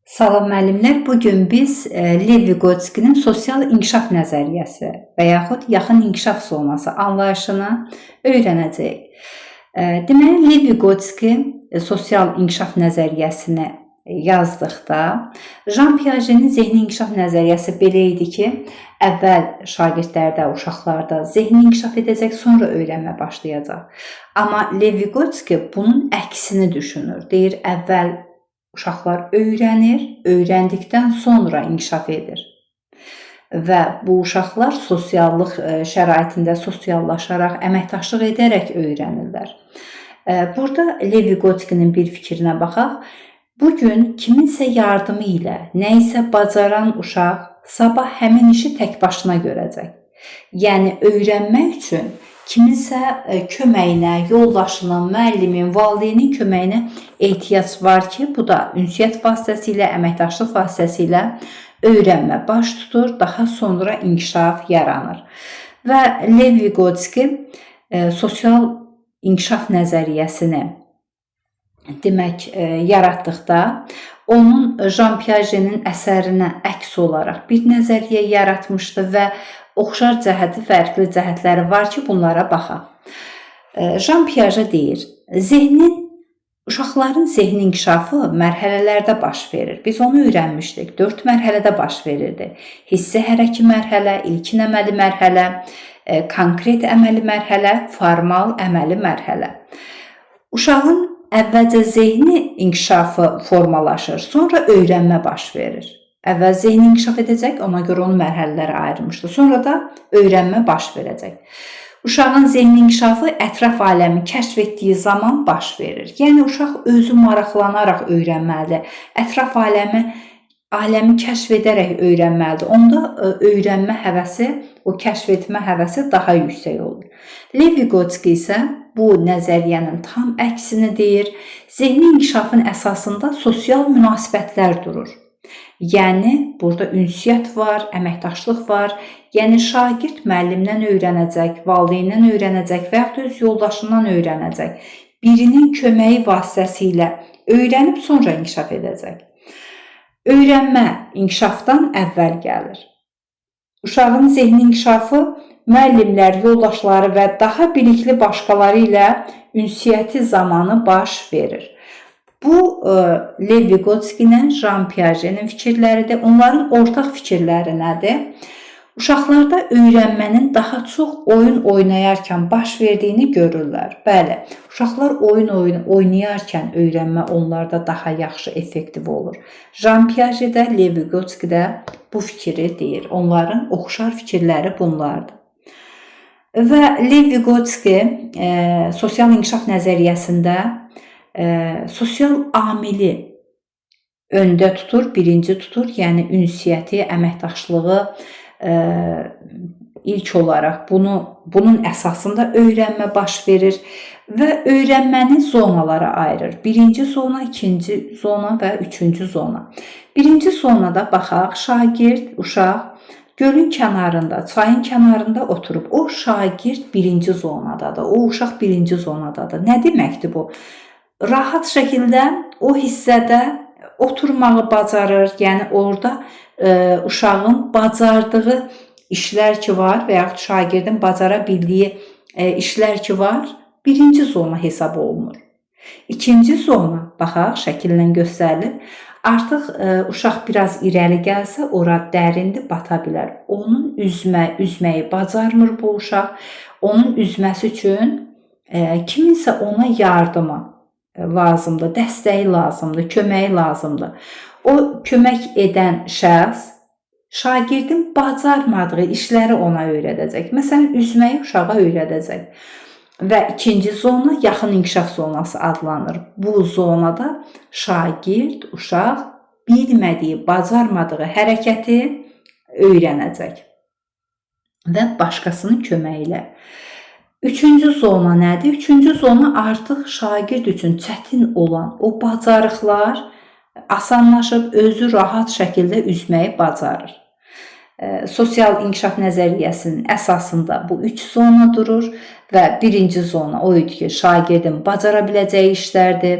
Salam müəllimlər, bugün biz Lev Vygotskyinin sosial inkişaf nəzəriyyəsi və yaxud yaxın inkişaf zonası anlayışını öyrənəcəyik. Deməli, Lev Vygotsky sosial inkişaf nəzəriyyəsini yazdıqda, Jean Piaget'in zehni inkişaf nəzəriyyəsi belə idi ki, əvvəl şagirdlərdə, uşaqlarda zehni inkişaf edəcək, sonra öyrənmə başlayacaq. Amma Lev Vygotsky bunun əksini düşünür. Deyir, əvvəl uşaqlar öyrənir, öyrəndikdən sonra inkişaf edir. Və bu uşaqlar sosiallıq şəraitində sosiallaşaraq, əməkdaşlıq edərək öyrənirlər. Burada Lev Vygotskyinin bir fikrinə baxaq. Bugün kiminsə yardımı ilə nə isə bacaran uşaq sabah həmin işi tək başına görəcək. Yəni, öyrənmək üçün kiminsə köməyinə, yoldaşının, müəllimin, valideynin köməyinə ehtiyac var ki, bu da ünsiyyət vasitəsilə, əməkdaşlıq vasitəsilə öyrənmə baş tutur, daha sonra inkişaf yaranır. Və Lev Vygotsky sosial inkişaf nəzəriyyəsini yaratdıqda, onun Jean Piaget'in əsərinə əks olaraq bir nəzəriyyə yaratmışdı və oxşar cəhəti, fərqli cəhətləri var ki, bunlara baxaq. Jean Piaget deyir, uşaqların zehni inkişafı mərhələlərdə baş verir. Biz onu öyrənmişdik, 4 mərhələdə baş verirdi. Hissi hərəki mərhələ, ilkin əməli mərhələ, konkret əməli mərhələ, formal əməli mərhələ. Uşağın əvvəlcə zehni inkişafı formalaşır, sonra öyrənmə baş verir. Əvvəl zehni inkişaf edəcək, ona görə onu mərhələlərə ayırmışdı. Sonra da öyrənmə baş verəcək. Uşağın zehni inkişafı ətraf aləmi kəşf etdiyi zaman baş verir. Yəni, uşaq özü maraqlanaraq öyrənməlidir. Ətraf aləmi kəşf edərək öyrənməlidir. Onda öyrənmə həvəsi, o kəşf etmə həvəsi daha yüksək olur. Lev Vygotsky isə bu nəzəriyyənin tam əksini deyir. Zehni inkişafın əsasında sosial münasibətlər durur. Yəni, burada ünsiyyət var, əməkdaşlıq var. Yəni, şagird müəllimdən öyrənəcək, valideyndən öyrənəcək və yaxud öz yoldaşından öyrənəcək. Birinin köməyi vasitəsilə öyrənib sonra inkişaf edəcək. Öyrənmə inkişafdan əvvəl gəlir. Uşağın zehni inkişafı müəllimlər, yoldaşları və daha bilikli başqaları ilə ünsiyyəti zamanı baş verir. Bu, Lev Vygotsky'nin, Jean Piaget'in fikirləridir. Onların ortaq fikirləri nədir? Uşaqlarda öyrənmənin daha çox oyun oynayarkən baş verdiyini görürlər. Bəli, uşaqlar oyun oynayarkən öyrənmə onlarda daha yaxşı, effektiv olur. Jean Piaget də, Lev Vygotsky də bu fikri deyir. Onların oxşar fikirləri bunlardır. Və Lev Vygotsky sosial inkişaf nəzəriyyəsində sosial amili öndə tutur, birinci tutur, yəni ünsiyyəti, əməkdaşlığı ilk olaraq bunun əsasında öyrənmə baş verir və öyrənməni zonalara ayırır. Birinci zona, ikinci zona və üçüncü zona. Birinci zonada baxaq, şagird, uşaq gölün kənarında, çayın kənarında oturub. O şagird birinci zonadadır, o uşaq birinci zonadadır. Nə deməkdir bu? Rahat şəkildə o hissədə oturmağı bacarır, yəni orada uşağın bacardığı işlər ki var və yaxud şagirdin bacara bildiyi işlər ki var, birinci zona hesab olunur. İkinci zona, baxaq, şəkillə göstərilir. Artıq uşaq biraz irəli gəlsə, ora dərindir, bata bilər. Onun üzməyi bacarmır bu uşaq. Onun üzməsi üçün kiminsə ona yardımı lazımdır, dəstəyi lazımdır, köməyi lazımdır. O kömək edən şəxs şagirdin bacarmadığı işləri ona öyrədəcək. Məsələn, üzməyi uşağa öyrədəcək. Və ikinci zona yaxın inkişaf zonası adlanır. Bu zonada şagird, uşaq bilmədiyi, bacarmadığı hərəkəti öyrənəcək və başqasının köməyi ilə. Üçüncü zona nədir? Üçüncü zona artıq şagird üçün çətin olan o bacarıqlar asanlaşıb, özü rahat şəkildə üzməyi bacarır. Sosial inkişaf nəzəriyyəsinin əsasında bu 3 zona durur və birinci zona o idi ki, şagirdin bacara biləcəyi işlərdir.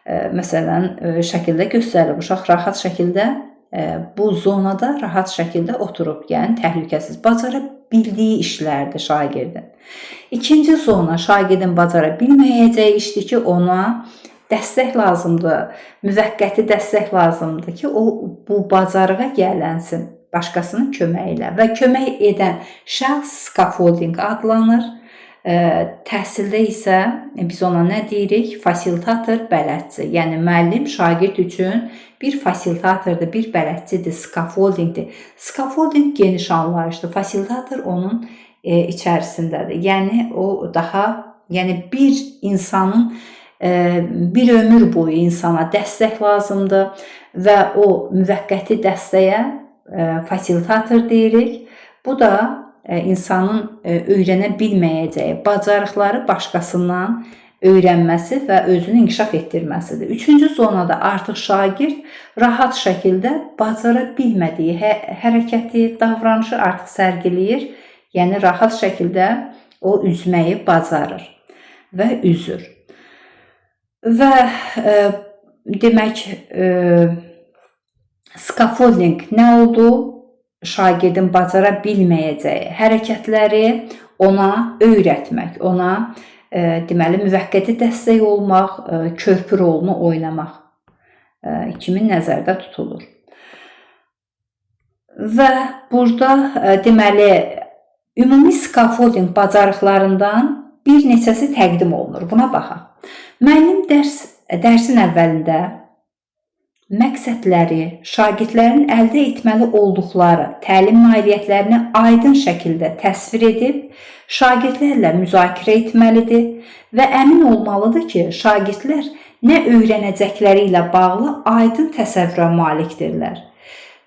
Məsələn, şəkildə göstərilib. Uşaq rahat şəkildə bu zonada rahat şəkildə oturub, yəni təhlükəsiz, bacara bildiyi işlərdir şagirdin. İkinci zona şagirdin bacara bilməyəcəyi işdir ki, ona dəstək lazımdır, müvəqqəti dəstək lazımdır ki, o bu bacarığa gələnsin başqasının köməyi ilə və kömək edən şəxs scaffolding adlanır. Təhsildə isə biz ona nə deyirik? Fasilitator, bələdçi. Yəni müəllim şagird üçün bir fasilitatordur, bir bələdçidir, scaffoldingdir. Scaffolding geniş anlayışdır. Fasilitator onun içərisindədir. Yəni o daha, yəni bir insanın bir ömür boyu insana dəstək lazımdır və o müvəqqəti dəstəyə fasilitator deyirik. Bu da insanın öyrənə bilməyəcəyi bacarıqları başqasından öyrənməsi və özünü inkişaf etdirməsidir. Üçüncü zonada artıq şagird rahat şəkildə bacara bilmədiyi hərəkəti, davranışı artıq sərgiləyir. Yəni rahat şəkildə o üzməyi bacarır və üzür. Və demək, scaffolding nə oldu? Şagirdin bacara bilməyəcəyi hərəkətləri ona öyrətmək, ona deməli müvəqqəti dəstək olmaq, körpü rolunu oynamaq kimi nəzərdə tutulur. Və burada deməli ümumi scaffolding bacarıqlarından bir neçəsi təqdim olunur. Buna baxaq. Müəllim dərsin əvvəlində məqsədləri, şagirdlərin əldə etməli olduqları təlim nailiyyətlərini aydın şəkildə təsvir edib, şagirdlərlə müzakirə etməlidir və əmin olmalıdır ki, şagirdlər nə öyrənəcəkləri ilə bağlı aydın təsəvvürə malikdirlər.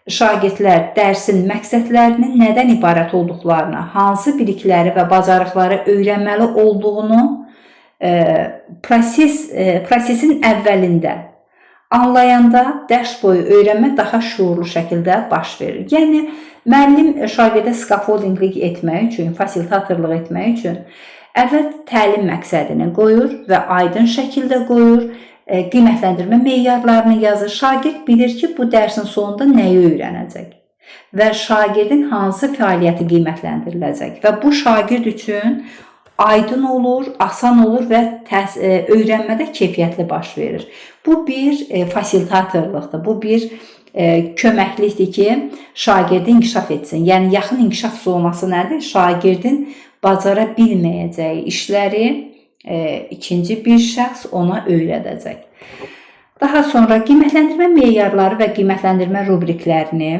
Şagirdlər dərsin məqsədlərinin nədən ibarət olduqlarını, hansı bilikləri və bacarıqları öyrənməli olduğunu prosesin əvvəlində anlayanda dərs boyu öyrənmə daha şuurlu şəkildə baş verir. Yəni, müəllim şagirdə scaffoldinglik etmək üçün, fasilitatorluq etmək üçün əvvəl təlim məqsədini qoyur və aydın şəkildə qoyur, qiymətləndirmə meyarlarını yazır. Şagird bilir ki, bu dərsin sonunda nəyi öyrənəcək və şagirdin hansı fəaliyyəti qiymətləndiriləcək və bu şagird üçün aydın olur, asan olur və öyrənmədə keyfiyyətli baş verir. Bu bir fasilitatorluqdur, bu bir köməklikdir ki, şagirdi inkişaf etsin. Yəni, yaxın inkişaf zonası nədir? Şagirdin bacara bilməyəcəyi işləri ikinci bir şəxs ona öyrədəcək. Daha sonra qiymətləndirmə meyarları və qiymətləndirmə rubriklərini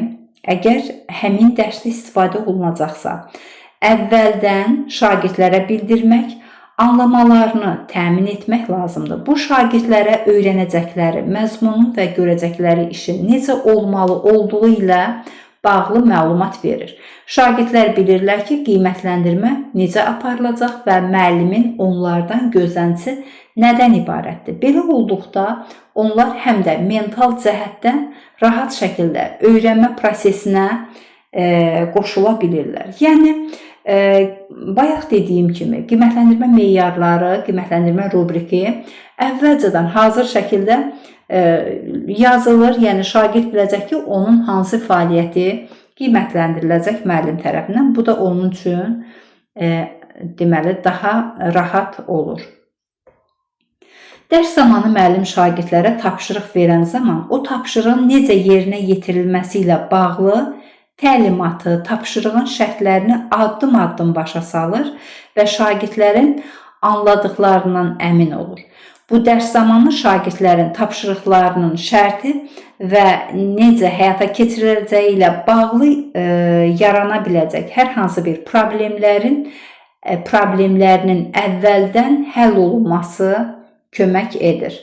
əgər həmin dərsdə istifadə olunacaqsa, əvvəldən şagirdlərə bildirmək, anlamalarını təmin etmək lazımdır. Bu şagirdlərə öyrənəcəkləri, məzmunun və görəcəkləri işin necə olmalı olduğu ilə bağlı məlumat verir. Şagirdlər bilirlər ki, qiymətləndirmə necə aparılacaq və müəllimin onlardan gözləntisi nədən ibarətdir. Belə olduqda onlar həm də mental cəhətdən rahat şəkildə öyrənmə prosesinə qoşula bilirlər. Yəni, bayaq dediyim kimi, qiymətləndirmə meyarları, qiymətləndirmə rubriki əvvəlcədən hazır şəkildə yazılır. Yəni, şagird biləcək ki, onun hansı fəaliyyəti qiymətləndiriləcək müəllim tərəfindən. Bu da onun üçün deməli, daha rahat olur. Dərs zamanı müəllim şagirdlərə tapşırıq verən zaman o tapşırığın necə yerinə yetirilməsi ilə bağlı təlimatı, tapşırığın şərtlərini addım-addım başa salır və şagirdlərin anladıqlarından əmin olur. Bu dərs zamanı şagirdlərin tapşırıqlarının şərti və necə həyata keçiriləcəyi ilə bağlı yarana biləcək hər hansı bir problemlərinin əvvəldən həll olunması kömək edir.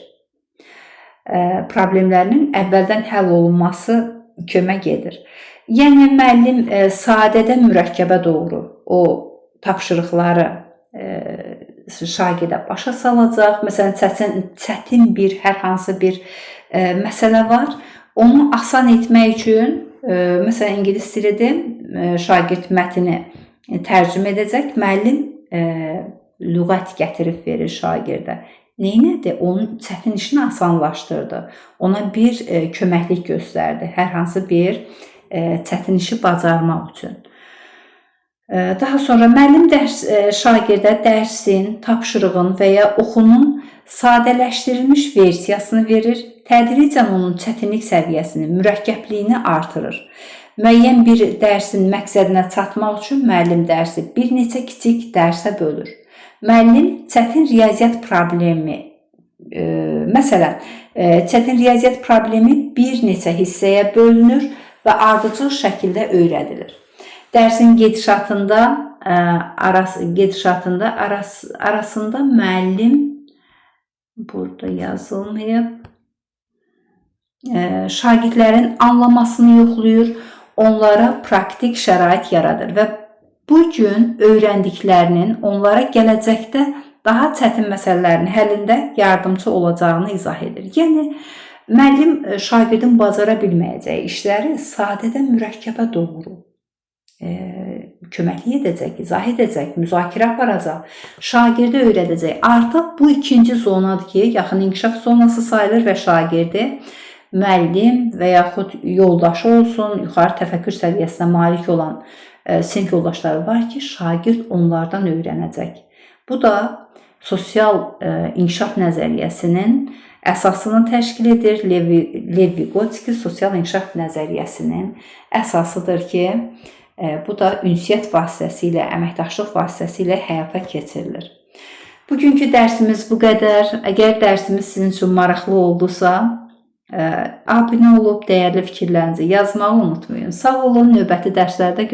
Problemlərinin əvvəldən həll olunması kömək edir. Yəni, müəllim sadədən mürəkkəbə doğru o tapşırıqları şagirdə başa salacaq. Məsələn, çətin bir, hər hansı bir məsələ var. Onu asan etmək üçün, məsələn, ingilis dilidir, şagird mətni tərcümə edəcək. Müəllim lüğət gətirib verir şagirdə. Neynədi? Onun çətin işini asanlaşdırdı. Ona bir köməklik göstərdi. Hər hansı bir çətin işi bacarmaq üçün. Daha sonra müəllim şagirdə dərsin, tapşırığın və ya oxunun sadələşdirilmiş versiyasını verir. Tədricən onun çətinlik səviyyəsini, mürəkkəbliyini artırır. Müəyyən bir dərsin məqsədinə çatmaq üçün müəllim dərsi bir neçə kiçik dərsə bölür. Müəllim çətin riyaziyyat problemi, məsələn, çətin riyaziyyat problemi bir neçə hissəyə bölünür və ardıcıl şəkildə öyrədilir. Dərsin arasında müəllim, burada yazılmayıb, şagirdlərin anlamasını yoxlayır, onlara praktik şərait yaradır və bu gün öyrəndiklərinin onlara gələcəkdə daha çətin məsələlərin həllində yardımcı olacağını izah edir. Yəni, müəllim şagirdin bacara bilməyəcəyi işləri sadədən mürəkkəbə doğru köməklik edəcək, izah edəcək, müzakirə aparacaq, şagirdi öyrədəcək. Artıq bu ikinci zonadır ki, yaxın inkişaf zonası sayılır və şagirdi müəllim və yaxud yoldaşı olsun, yuxarı təfəkkür səviyyəsinə malik olan sinif yoldaşları var ki, şagird onlardan öyrənəcək. Bu da sosial inkişaf nəzəriyyəsinin əsasını təşkil edir. Lev Vygotsky sosial inkişaf nəzəriyyəsinin əsasıdır ki, bu da ünsiyyət vasitəsilə, əməkdaşlıq vasitəsilə həyata keçirilir. Bugünkü dərsimiz bu qədər. Əgər dərsimiz sizin üçün maraqlı oldusa, abunə olub dəyərli fikirlərinizi yazmağı unutmayın. Sağ olun, növbəti dərslərdə görüşürüz.